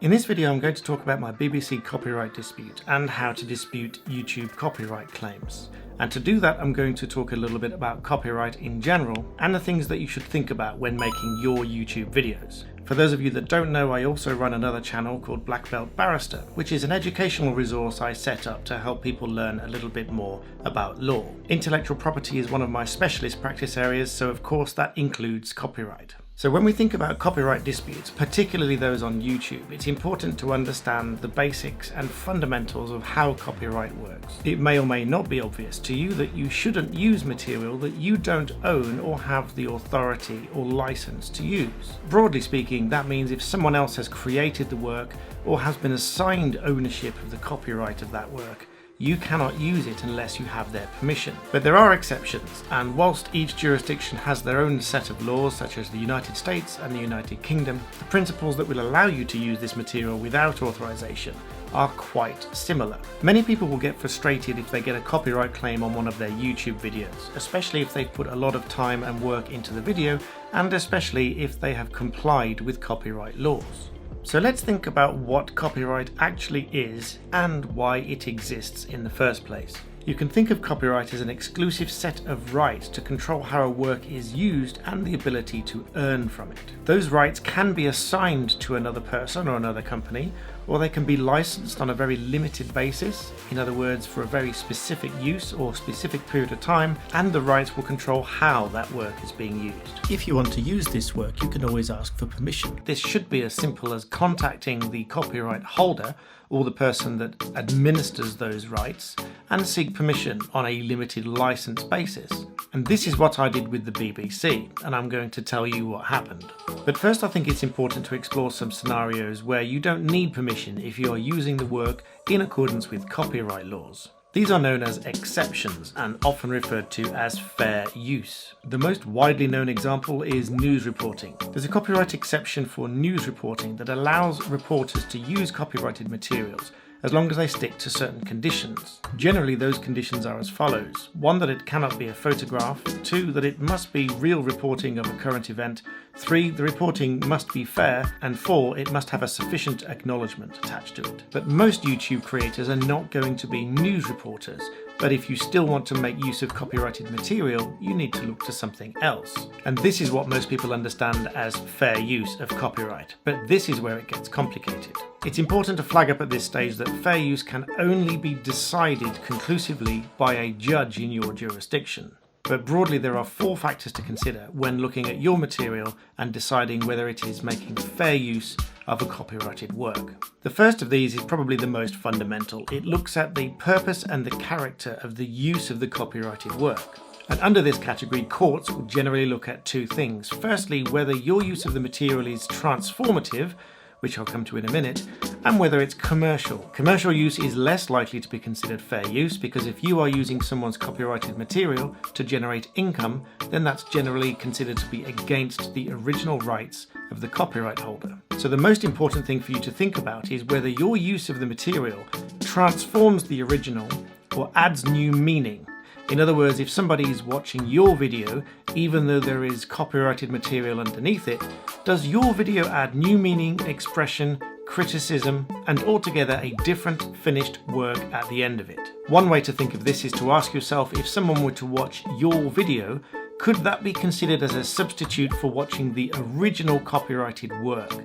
In this video I'm going to talk about my BBC copyright dispute and how to dispute YouTube copyright claims. And to do that I'm going to talk a little bit about copyright in general and the things that you should think about when making your YouTube videos. For those of you that don't know, I also run another channel called Black Belt Barrister, which is an educational resource I set up to help people learn a little bit more about law. Intellectual property is one of my specialist practice areas, so of course that includes copyright. So when we think about copyright disputes, particularly those on YouTube, it's important to understand the basics and fundamentals of how copyright works. It may or may not be obvious to you that you shouldn't use material that you don't own or have the authority or license to use. Broadly speaking, that means if someone else has created the work or has been assigned ownership of the copyright of that work, you cannot use it unless you have their permission. But there are exceptions, and whilst each jurisdiction has their own set of laws, such as the United States and the United Kingdom, the principles that will allow you to use this material without authorization are quite similar. Many people will get frustrated if they get a copyright claim on one of their YouTube videos, especially if they've put a lot of time and work into the video, and especially if they have complied with copyright laws. So let's think about what copyright actually is and why it exists in the first place. You can think of copyright as an exclusive set of rights to control how a work is used and the ability to earn from it. Those rights can be assigned to another person or another company, or they can be licensed on a very limited basis, in other words, for a very specific use or specific period of time, and the rights will control how that work is being used. If you want to use this work, you can always ask for permission. This should be as simple as contacting the copyright holder or the person that administers those rights and seek permission on a limited license basis. And this is what I did with the BBC, and I'm going to tell you what happened. But first I think it's important to explore some scenarios where you don't need permission if you are using the work in accordance with copyright laws. These are known as exceptions and often referred to as fair use. The most widely known example is news reporting. There's a copyright exception for news reporting that allows reporters to use copyrighted materials as long as they stick to certain conditions. Generally, those conditions are as follows. 1, that it cannot be a photograph. 2, that it must be real reporting of a current event. 3, the reporting must be fair. And 4, it must have a sufficient acknowledgement attached to it. But most YouTube creators are not going to be news reporters. But if you still want to make use of copyrighted material, you need to look to something else. And this is what most people understand as fair use of copyright. But this is where it gets complicated. It's important to flag up at this stage that fair use can only be decided conclusively by a judge in your jurisdiction. But broadly, there are 4 factors to consider when looking at your material and deciding whether it is making fair use of a copyrighted work. The first of these is probably the most fundamental. It looks at the purpose and the character of the use of the copyrighted work. And under this category, courts will generally look at 2 things. Firstly, whether your use of the material is transformative, which I'll come to in a minute, and whether it's commercial. Commercial use is less likely to be considered fair use because if you are using someone's copyrighted material to generate income, then that's generally considered to be against the original rights of the copyright holder. So the most important thing for you to think about is whether your use of the material transforms the original or adds new meaning. In other words, if somebody is watching your video, even though there is copyrighted material underneath it, does your video add new meaning, expression, criticism, and altogether a different finished work at the end of it? One way to think of this is to ask yourself, if someone were to watch your video, could that be considered as a substitute for watching the original copyrighted work?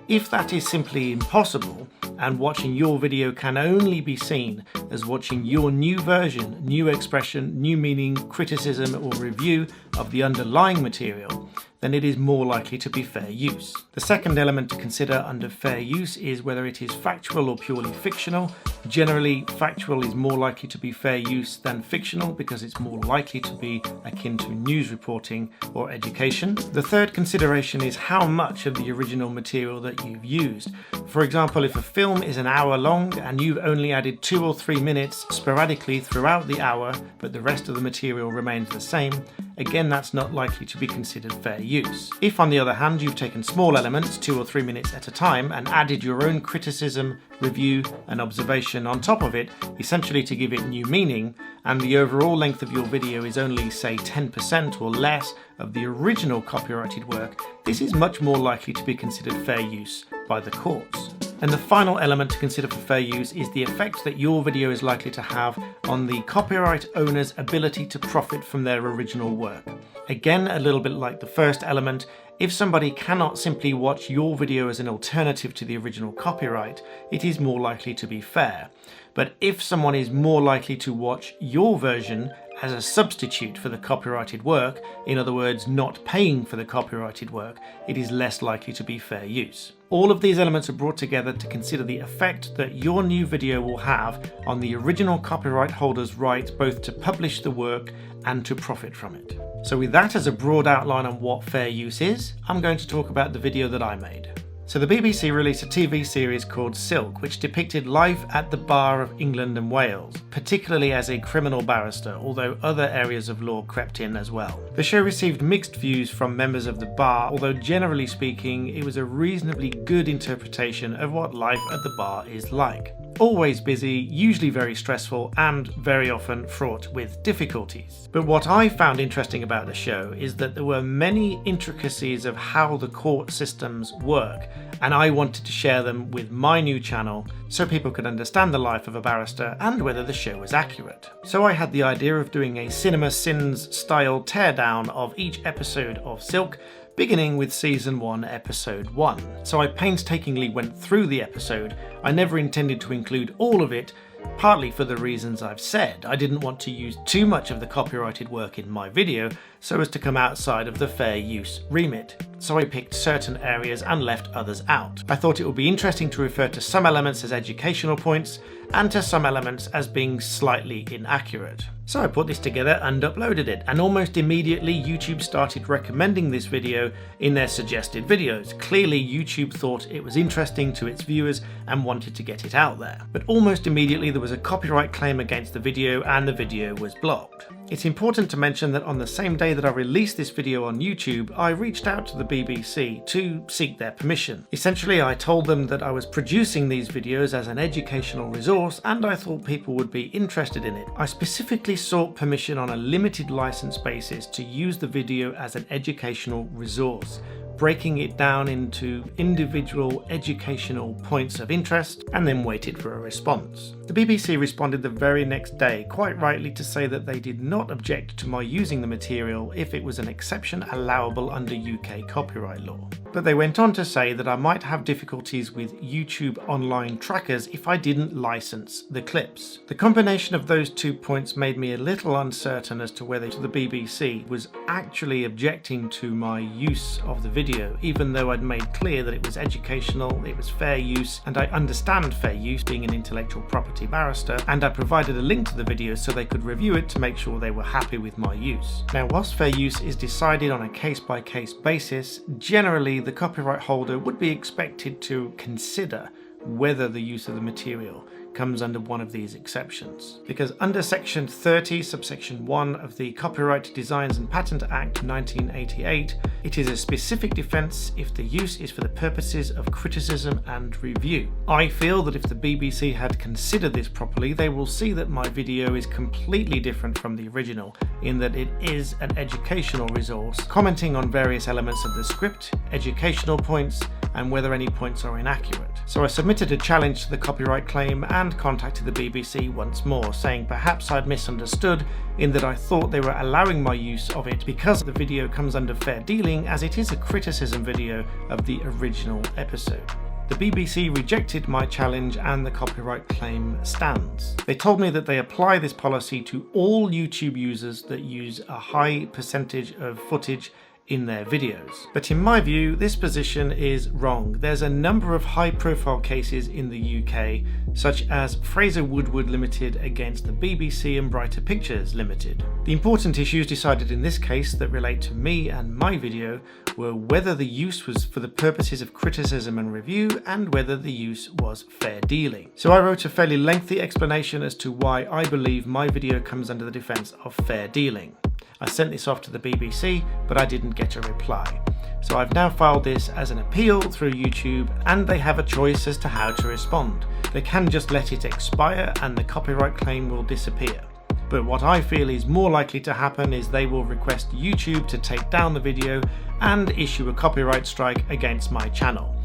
If that is simply impossible, and watching your video can only be seen as watching your new version, new expression, new meaning, criticism, or review of the underlying material, then it is more likely to be fair use. The second element to consider under fair use is whether it is factual or purely fictional. Generally, factual is more likely to be fair use than fictional because it's more likely to be akin to news reporting or education. The third consideration is how much of the original material that you've used. For example, if a film is an hour long and you've only added 2 or 3 minutes sporadically throughout the hour, but the rest of the material remains the same, again, that's not likely to be considered fair use. If, on the other hand, you've taken small elements, 2 or 3 minutes at a time, and added your own criticism, review, and observation on top of it, essentially to give it new meaning, and the overall length of your video is only, say, 10% or less of the original copyrighted work, this is much more likely to be considered fair use by the courts. And the final element to consider for fair use is the effect that your video is likely to have on the copyright owner's ability to profit from their original work. Again, a little bit like the first element, if somebody cannot simply watch your video as an alternative to the original copyright, it is more likely to be fair. But if someone is more likely to watch your version as a substitute for the copyrighted work, in other words, not paying for the copyrighted work, it is less likely to be fair use. All of these elements are brought together to consider the effect that your new video will have on the original copyright holder's right both to publish the work and to profit from it. So with that as a broad outline on what fair use is, I'm going to talk about the video that I made. So the BBC released a TV series called Silk, which depicted life at the Bar of England and Wales, particularly as a criminal barrister, although other areas of law crept in as well. The show received mixed views from members of the bar, although generally speaking, it was a reasonably good interpretation of what life at the bar is like. Always busy, usually very stressful, and very often fraught with difficulties. But what I found interesting about the show is that there were many intricacies of how the court systems work, and I wanted to share them with my new channel so people could understand the life of a barrister and whether the show was accurate. So I had the idea of doing a Cinema Sins style teardown of each episode of Silk, beginning with Season 1, Episode 1. So I painstakingly went through the episode. I never intended to include all of it, partly for the reasons I've said. I didn't want to use too much of the copyrighted work in my video so as to come outside of the fair use remit. So I picked certain areas and left others out. I thought it would be interesting to refer to some elements as educational points and to some elements as being slightly inaccurate. So I put this together and uploaded it, and almost immediately YouTube started recommending this video in their suggested videos. Clearly YouTube thought it was interesting to its viewers and wanted to get it out there. But almost immediately there was a copyright claim against the video and the video was blocked. It's important to mention that on the same day that I released this video on YouTube, I reached out to the BBC to seek their permission. Essentially, I told them that I was producing these videos as an educational resource and I thought people would be interested in it. I specifically sought permission on a limited license basis to use the video as an educational resource, breaking it down into individual educational points of interest, and then waited for a response. The BBC responded the very next day, quite rightly, to say that they did not object to my using the material if it was an exception allowable under UK copyright law. But they went on to say that I might have difficulties with YouTube online trackers if I didn't license the clips. The combination of those 2 points made me a little uncertain as to whether the BBC was actually objecting to my use of the video, even though I'd made clear that it was educational, it was fair use, and I understand fair use being an intellectual property barrister, and I provided a link to the video so they could review it to make sure they were happy with my use. Now, whilst fair use is decided on a case-by-case basis, generally the copyright holder would be expected to consider whether the use of the material comes under one of these exceptions. Because under Section 30, subsection 1 of the Copyright Designs and Patent Act 1988, it is a specific defence if the use is for the purposes of criticism and review. I feel that if the BBC had considered this properly, they will see that my video is completely different from the original, in that it is an educational resource, commenting on various elements of the script, educational points, and whether any points are inaccurate. So I submitted a challenge to the copyright claim and contacted the BBC once more, saying perhaps I'd misunderstood in that I thought they were allowing my use of it because the video comes under fair dealing, as it is a criticism video of the original episode. The BBC rejected my challenge and the copyright claim stands. They told me that they apply this policy to all YouTube users that use a high percentage of footage in their videos. But in my view, this position is wrong. There's a number of high-profile cases in the UK, such as Fraser Woodward Limited against the BBC and Brighter Pictures Limited. The important issues decided in this case that relate to me and my video were whether the use was for the purposes of criticism and review and whether the use was fair dealing. So I wrote a fairly lengthy explanation as to why I believe my video comes under the defence of fair dealing. I sent this off to the BBC, but I didn't get a reply. So I've now filed this as an appeal through YouTube, and they have a choice as to how to respond. They can just let it expire and the copyright claim will disappear. But what I feel is more likely to happen is they will request YouTube to take down the video and issue a copyright strike against my channel.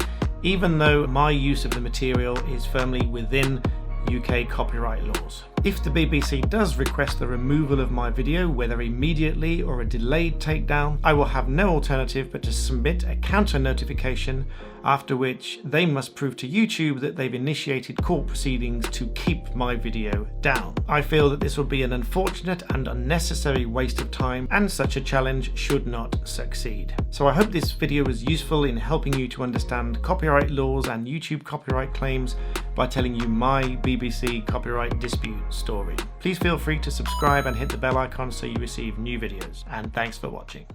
even though my use of the material is firmly within UK copyright laws. If the BBC does request the removal of my video, whether immediately or a delayed takedown, I will have no alternative but to submit a counter notification, after which they must prove to YouTube that they've initiated court proceedings to keep my video down. I feel that this would be an unfortunate and unnecessary waste of time, and such a challenge should not succeed. So I hope this video was useful in helping you to understand copyright laws and YouTube copyright claims by telling you my BBC copyright dispute story. Please feel free to subscribe and hit the bell icon so you receive new videos, and thanks for watching.